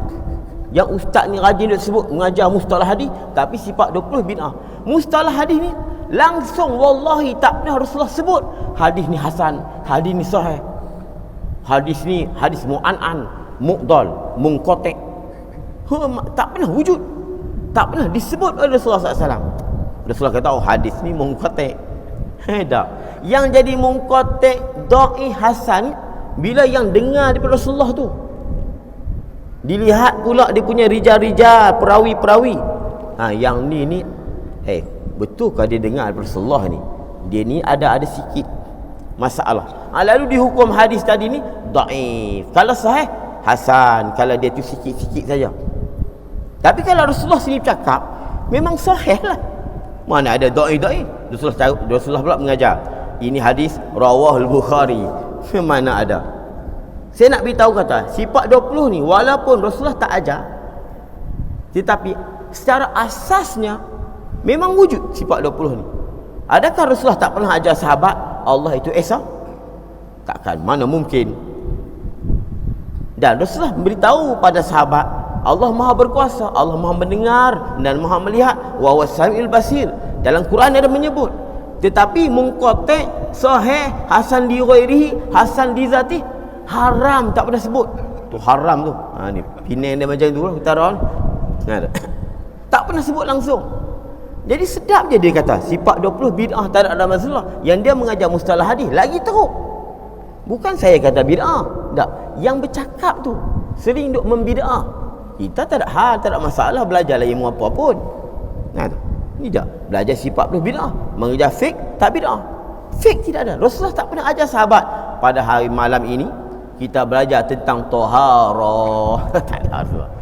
yang ustaz ni rajin dia sebut mengajar mustalah hadis, tapi sifat 20 bid'ah. Mustalah hadis ni langsung wallahi tak pernah Rasulullah sebut hadis ni hasan, hadis ni sahih, hadis ni hadis mu'an'an, mu'dal, munqati'. Tak pernah wujud, tak pernah disebut oleh Rasulullah SAW. Rasulullah kata hadis ni munqati'. Tak. Yang jadi munqati', dhaif, hasan bila yang dengar daripada Rasulullah tu. Dilihat pula dia punya rijal-rijal, perawi-perawi. Yang ni betulkah dia dengar daripada Rasulullah ni? Dia ni ada sikit masalah. Lalu dihukum hadis tadi ni dhaif. Kalau sahih hasan, kalau dia tu sikit-sikit saja. Tapi kalau Rasulullah sendiri cakap, memang sahih lah. Mana ada dhaif-dhaif? Rasulullah pula mengajar, ini hadis rawahul Bukhari. Mana ada? Saya nak beritahu kata sifat 20 ni walaupun Rasulullah tak ajar, tetapi secara asasnya memang wujud sifat 20 ni. Adakah Rasulullah tak pernah ajar sahabat Allah itu esa? Takkan, mana mungkin. Dan Rasulullah beritahu pada sahabat, Allah Maha berkuasa, Allah Maha mendengar dan Maha melihat, wa huwas samiul basir. Dalam Quran ada menyebut. Tetapi munqati', sahih, hasan li ghairihi, hasan li zati, haram tak pernah sebut. Tu haram tu. Ni Penang dia macam tu lah, utara. Tak pernah sebut langsung. Jadi sedap je dia kata sifat 20 bid'ah tak ada masalah. Yang dia mengajar mustalah hadis lagi teruk. Bukan saya kata bid'ah. Tak. Yang bercakap tu sering duk membid'ah. Kita tak ada hal, tak ada masalah belajar ilmu apa pun. Tu. Ni dah belajar sifat 20 bid'ah. Mengajar fiqh tak bid'ah. Fiqh tidak ada. Rasulullah tak pernah ajar sahabat, pada hari malam ini kita belajar tentang taharah. Tak ada Rasulullah.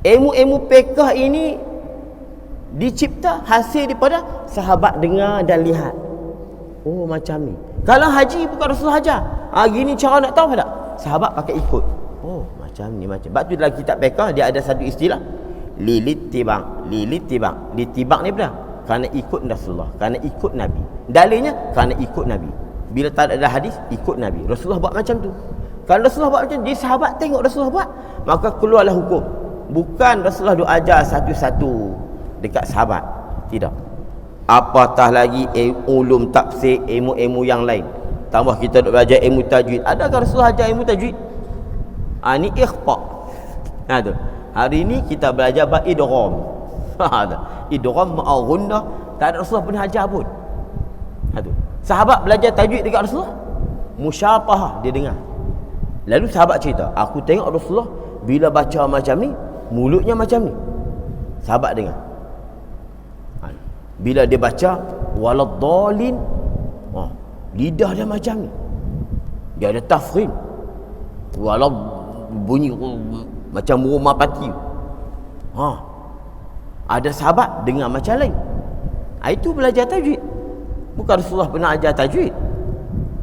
Ilmu-ilmu fiqh ini dicipta hasil daripada sahabat dengar dan lihat. Oh macam ni. Kalau haji bukan Rasulullah ajar. Gini cara nak tahu tak? Sahabat pakai ikut. Oh macam ni macam. Sebab tu dalam kitab fiqh dia ada satu istilah lilitibang. Litibang ni apa? Kerana ikut Rasulullah, kerana ikut Nabi. Dalilnya kerana ikut Nabi. Bila tak ada hadis, ikut Nabi. Rasulullah buat macam tu. Kalau Rasulullah buat macam tu, dia sahabat tengok Rasulullah buat, maka keluarlah hukum. Bukan Rasulullah duk ajar satu-satu dekat sahabat. Tidak. Apatah lagi ulum tafsir, ilmu-ilmu yang lain. Tambah kita duk belajar ilmu tajwid. Adakah Rasulullah ajar ilmu tajwid? Ni ikhfa. Tu. Hari ni kita belajar bab idgham. Idgham ma'al ghunnah, tak ada Rasulullah pernah ajar pun. Tu. Sahabat belajar tajwid dekat Rasulullah, musyafahah dia dengar. Lalu sahabat cerita, aku tengok Rasulullah bila baca macam ni, mulutnya macam ni. Sahabat dengar. Bila dia baca waladdallin, lidah dia macam ni. Dia ada tafkhim. Walad bunyi macam burung merpati. Ada sahabat dengar macam lain. Itu belajar tajwid. Bukan Rasulullah pernah ajar tajwid.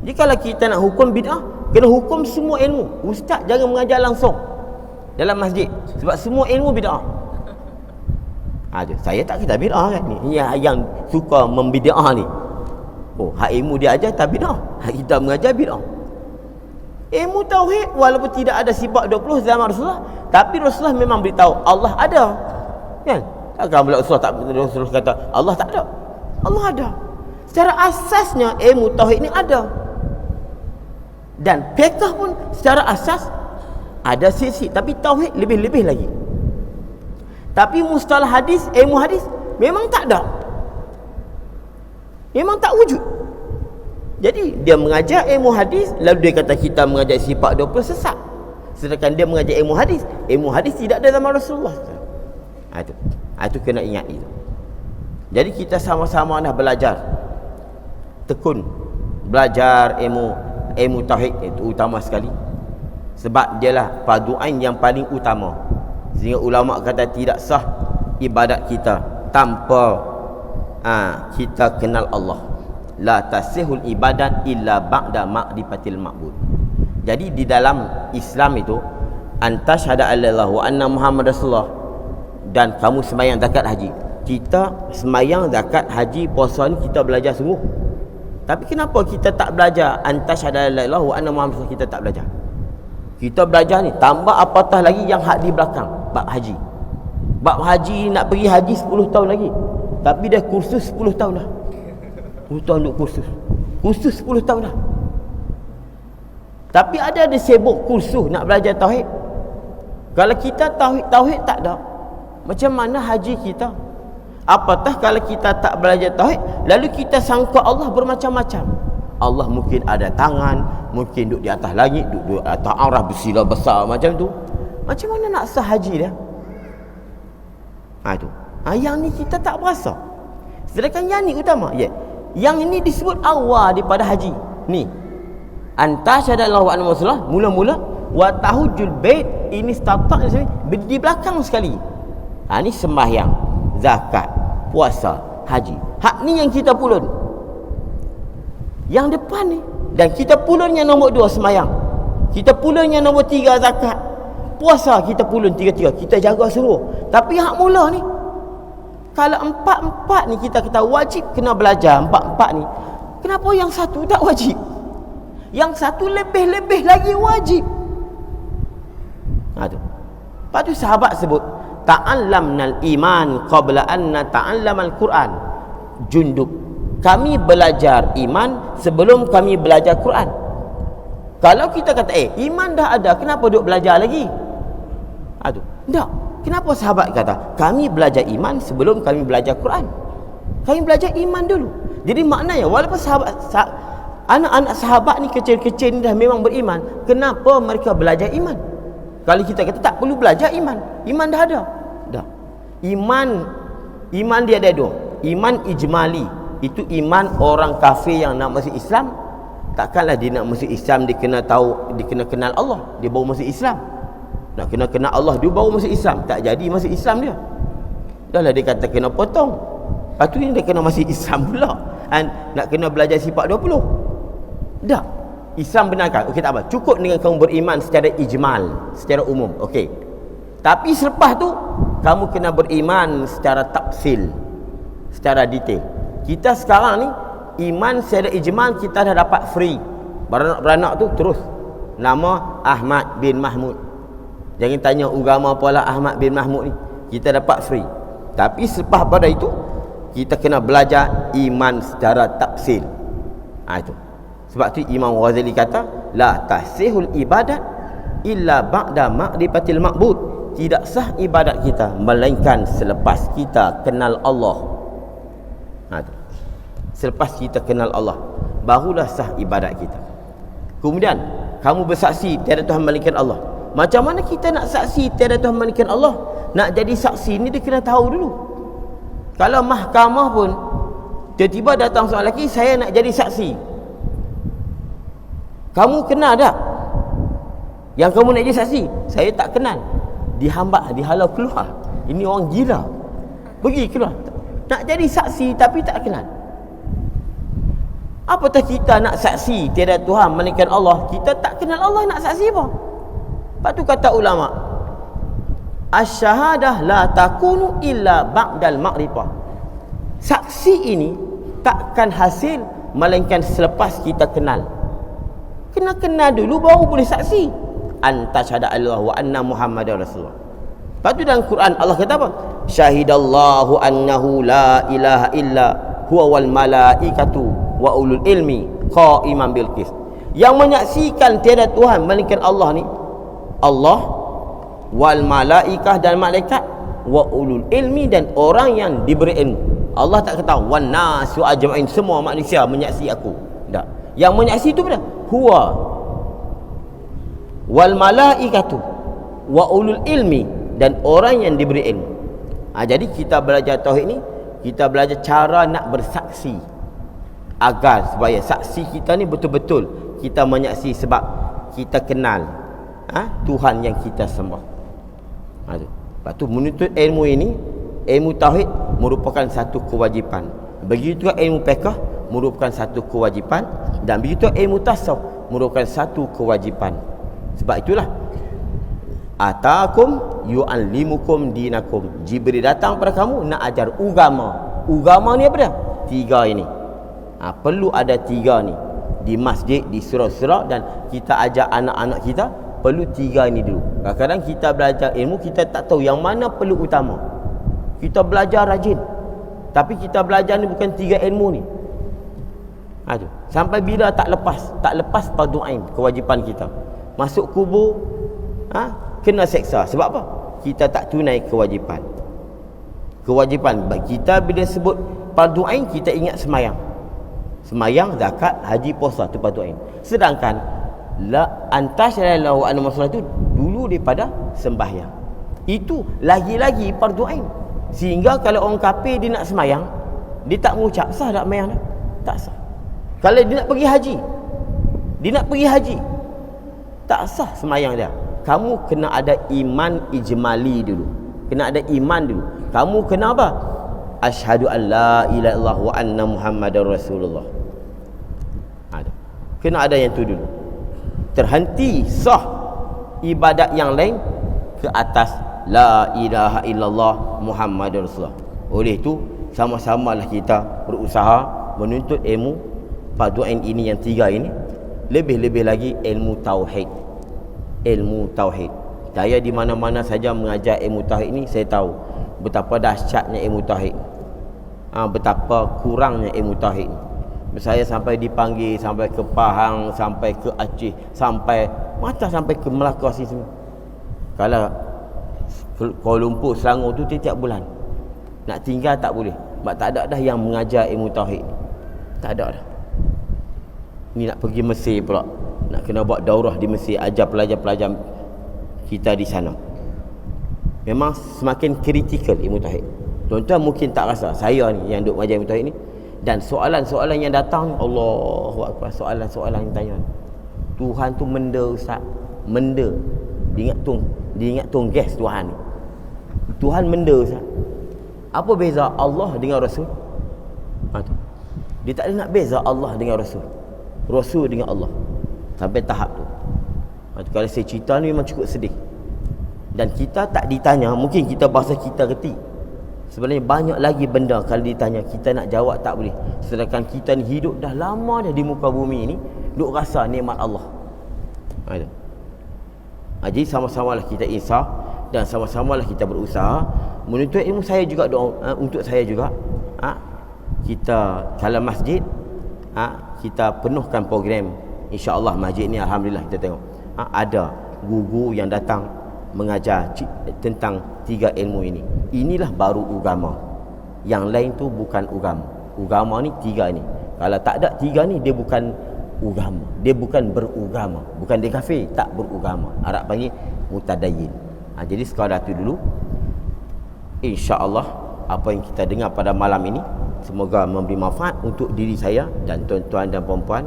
Jadi kalau kita nak hukum bid'ah, kena hukum semua ilmu. Ustaz jangan mengajar langsung dalam masjid, sebab semua ilmu bid'ah. Saya tak kata bid'ah kan ni. Yang suka membid'ah ni. Hak ilmu dia ajar tak bid'ah. Hak kita mengajar bid'ah. Ilmu tauhid walaupun tidak ada sifat 20 zaman Rasulullah, tapi Rasulullah memang beritahu Allah ada. Kan? Takkan pula Rasulullah kata Allah tak ada. Allah ada. Secara asasnya ilmu tauhid ni ada. Dan fiqh pun secara asas ada sisi, tapi tauhid lebih-lebih lagi. Tapi mustalah hadis, ilmu hadis memang tak ada. Memang tak wujud. Jadi dia mengajar ilmu hadis, lalu dia kata kita mengajar sifat 20 sesat. Sedangkan dia mengajar ilmu hadis. Ilmu hadis tidak ada zaman Rasulullah. Itu kena ingat itu. Jadi kita sama-sama dah belajar. Tekun belajar ilmu tauhid, itu utama sekali. Sebab dialah fardu ain yang paling utama. Sehingga ulama kata tidak sah ibadat kita tanpa kita kenal Allah. La tasihul ibadat illa ba'da ma'rifatil ma'bud. Jadi di dalam Islam itu antasyhadu alla wa anna Muhammad Rasulullah, dan kamu sembahyang zakat haji. Kita sembahyang zakat haji puasa ni kita belajar sungguh. Tapi kenapa kita tak belajar antasyhadu alla wa anna Muhammad Rasulullah? Kita tak belajar. Kita belajar ni tambah apatah lagi yang hak di belakang bab haji. Bab haji nak pergi haji 10 tahun lagi. Tapi dah kursus 10 tahun dah. 10 tahun duk kursus. Kursus 10 tahun dah. Tapi ada sibuk kursus nak belajar tauhid. Kalau kita tauhid tak ada, macam mana haji kita? Apatah kalau kita tak belajar tauhid, lalu kita sangka Allah bermacam-macam. Allah mungkin ada tangan, mungkin duduk di atas langit, duduk di atas arah bersila besar macam tu. Macam mana nak sah haji dia? Itu. Yang ni kita tak berasa. Sedangkan yang ni utama. Yang ini disebut awal daripada haji. Ni. Antasyhadu wa anna Rasulullah, mula-mula wa tahujjul bait ini startak di belakang sekali. Ni sembahyang, zakat, puasa, haji. Hak ni yang kita pulun. Yang depan ni, dan kita pulun yang nombor 2 sembahyang. Kita pulun yang nombor 3 zakat. Puasa kita pulun 3-3. Kita jaga suruh. Tapi hak mula ni, kalau 4-4 ni kita kata wajib kena belajar 4-4 ni, kenapa yang satu tak wajib? Yang satu lebih-lebih lagi wajib. Tu. Lepas tu sahabat sebut ta'allamnal iman qabla an nata'allamal Quran. Jundub, kami belajar iman sebelum kami belajar Quran. Kalau kita kata iman dah ada, kenapa duk belajar lagi? Tu. Tak. Kenapa sahabat kata kami belajar iman sebelum kami belajar Quran? Kami belajar iman dulu. Jadi maknanya walaupun anak-anak sahabat ni kecil-kecil ni dah memang beriman, kenapa mereka belajar iman? Kalau kita kata tak perlu belajar iman, iman dah ada. Dah. Iman dia ada 2. Iman ijmali, itu iman orang kafir yang nak masuk Islam. Takkanlah dia nak masuk Islam dia kena tahu, dia kena kenal Allah, dia baru masuk Islam. Nak kena kenal Allah dia baru masuk Islam, tak jadi masuk Islam dia. Dahlah dia kata kena potong. Lepas tu dia kena masuk Islam pula. Nak kena belajar sifat 20. Tak. Islam benarkan. Okey, tak apa. Cukup dengan kamu beriman secara ijmal, secara umum. Okey. Tapi selepas tu kamu kena beriman secara tafsil, secara detail. Kita sekarang ni iman secara ijmal kita dah dapat free. Beranak-beranak tu terus nama Ahmad bin Mahmud. Jangan tanya agama apalah Ahmad bin Mahmud ni. Kita dapat free. Tapi selepas pada itu kita kena belajar iman secara tafsil. Itu. Sebab tu Imam Ghazali kata la tahsihul ibadat illa ba'da ma'rifatil ma'bud. Tidak sah ibadat kita melainkan selepas kita kenal Allah. Itu. Selepas kita kenal Allah, barulah sah ibadat kita. Kemudian kamu bersaksi tiada Tuhan melainkan Allah. Macam mana kita nak saksi tiada Tuhan melainkan Allah? Nak jadi saksi ni dia kena tahu dulu. Kalau mahkamah pun tiba-tiba datang seorang lelaki, saya nak jadi saksi. Kamu kenal tak yang kamu nak jadi saksi? Saya tak kenal. Dihalau keluar. Ini orang gila. Pergi keluar. Nak jadi saksi tapi tak kenal. Apatah kita nak saksi tiada Tuhan melainkan Allah, kita tak kenal Allah, nak saksi apa? Lepas tu kata ulama, asy-syahadah la takunu illa ba'dal ma'rifah. Saksi ini takkan hasil melainkan selepas kita kenal. Kena kenal dulu baru boleh saksi. Antasyhadu Allah wa anna Muhammadar Rasulullah. Lepas tu dalam Quran Allah kata apa? Syahidallahu annahu la ilaha illa huwa wal malaikatu wa ulul ilmi qa'iman bil qist. Yang menyaksikan tiada Tuhan melainkan Allah ni Allah, wal malaikah dan malaikat, wa ulul ilmi dan orang yang diberi ilmu. Allah tak kata wan nasu ajmain, semua manusia menyaksi aku. Tak. Yang menyaksi itu mana? Huwa wal malaikatu wa ulul ilmi, dan orang yang diberi ilmu. Jadi kita belajar tauhid ni, kita belajar cara nak bersaksi agar supaya saksi kita ni betul-betul kita menyaksi, sebab kita kenal Tuhan yang kita sembah. Lepas tu menuntut ilmu ini, ilmu tauhid merupakan satu kewajipan. Begitu ilmu fiqh merupakan satu kewajipan, dan begitu ilmu tasawuf merupakan satu kewajipan. Sebab itulah atakum yu'allimukum dinakum, Jibril datang pada kamu nak ajar agama. Agama ni apa dia? Tiga ini. Perlu ada tiga ni di masjid, di surau-surau, dan kita ajar anak-anak kita perlu tiga ini dulu. Kadang-kadang kita belajar ilmu, kita tak tahu yang mana perlu utama. Kita belajar rajin, tapi kita belajar ni bukan tiga ilmu ni. Sampai bila tak lepas fardu ain, kewajipan kita. Masuk kubur kena seksa. Sebab apa? Kita tak tunai kewajipan. Kewajipan kita bila sebut fardu ain, kita ingat semayang. Semayang, zakat, haji, puasa, tu fardu ain. Sedangkan antasyallahu anna masalah itu dulu daripada sembahyang. Itu lagi-lagi fardu ain. Sehingga kalau orang kafir dia nak semayang, dia tak mengucap, sah tak semayang dah? Tak sah. Kalau dia nak pergi haji, tak sah semayang dia. Kamu kena ada iman ijmali dulu. Kena ada iman dulu. Kamu kena apa? Asyhadu an la ilaha illallah wa anna Muhammadar Rasulullah. Kena ada yang tu dulu. Terhenti sah ibadat yang lain ke atas la ilaha illallah Muhammadar Rasulullah. Oleh itu sama-samalah kita berusaha menuntut ilmu fardu ain ini, yang tiga ini. Lebih-lebih lagi ilmu tauhid. Ilmu tauhid. Saya di mana-mana saja mengajar ilmu tauhid ini, saya tahu betapa dahsyatnya ilmu tauhid. Betapa kurangnya ilmu tauhid. Saya sampai dipanggil sampai ke Pahang, sampai ke Aceh, sampai ke Melaka sini. Kalau Kuala Lumpur, Selangor tu tiap bulan. Nak tinggal tak boleh. Sebab tak ada dah yang mengajar ilmu tauhid. Tak ada dah. Ni nak pergi Mesir pula, nak kena buat daurah di Mesir, ajar pelajar-pelajar kita di sana. Memang semakin kritikal ilmu tauhid. Tuan-tuan mungkin tak rasa, saya ni yang duk mengajar ilmu tauhid ni, dan soalan-soalan yang datang, Allahu Akbar, soalan-soalan yang tanya, Tuhan tu menda ustaz, menda. Dia ingat tung gas Tuhan ni. Tuhan menda ustaz. Apa beza Allah dengan Rasul? Dia tak ada nak beza Allah dengan Rasul, Rasul dengan Allah. Sampai tahap tu. Kalau saya cerita ni memang cukup sedih. Dan kita tak ditanya, mungkin kita bahasa kita reti. Sebenarnya banyak lagi benda kalau ditanya kita nak jawab tak boleh. Sedangkan kita ni hidup dah lama dah di muka bumi ni, duk rasa nikmat Allah. Jadi sama-samalah kita insaf, dan sama-samalah kita berusaha menuntut ilmu. Saya juga doa untuk saya juga. Kita kalau masjid, kita penuhkan program. InsyaAllah masjid ni alhamdulillah kita tengok ada guru yang datang mengajar tentang tiga ilmu ini. Inilah baru agama. Yang lain tu bukan agama. Agama ni tiga ni. Kalau tak ada tiga ni, dia bukan agama. Dia bukan beragama. Bukan dia kafir, tak beragama. Arab panggil mutadayyin. Jadi sekadar tu dulu. InsyaAllah apa yang kita dengar pada malam ini semoga memberi manfaat untuk diri saya dan tuan-tuan dan puan-puan,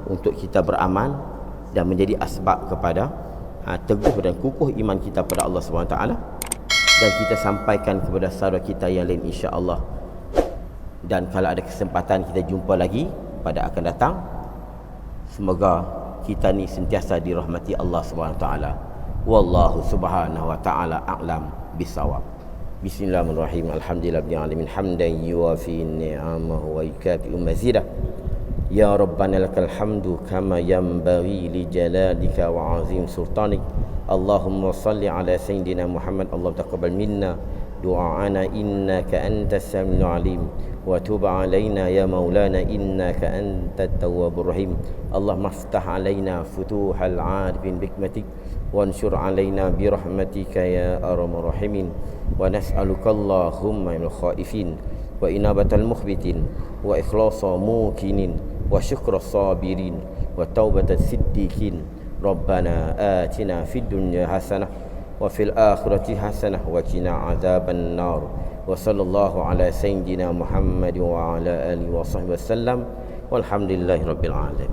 untuk kita beramal dan menjadi asbab kepada teguh dan kukuh iman kita pada Allah SWT, dan kita sampaikan kepada saudara kita yang lain insya-Allah. Dan kalau ada kesempatan kita jumpa lagi pada akan datang. Semoga kita ni sentiasa dirahmati Allah SWT. Wallahu subhanahu wa ta'ala a'lam bisawab. Bismillahirrahmanirrahim. Alhamdulillahirabbil alamin hamdan yuwafi ni'amahu wa yukafi'u mazidah. Ya Rabbana lakal hamdu kama yanbaghi li jalalika wa azim sultanik. Allahumma salli ala sayyidina Muhammad. Allah taqabbal minna du'aana innaka antas samiul alim wa tub alaina ya maulana innaka antat tawwabur rahim. Allahumma iftah alaina futuhal arifin bihikmatik wansur alaina birahmatika ya arhamar rahimin. Wa nas'aluka Allahumma minal khaifin وإنابة المخبتين وإخلاص موقنين وشكر الصابرين وتوبة الصديقين ربنا آتنا في الدنيا حسنة وفي الآخرة حسنة وقنا عذاب النار وصلى الله على سيدنا محمد وعلى آله وصحبه وسلم والحمد لله رب العالمين.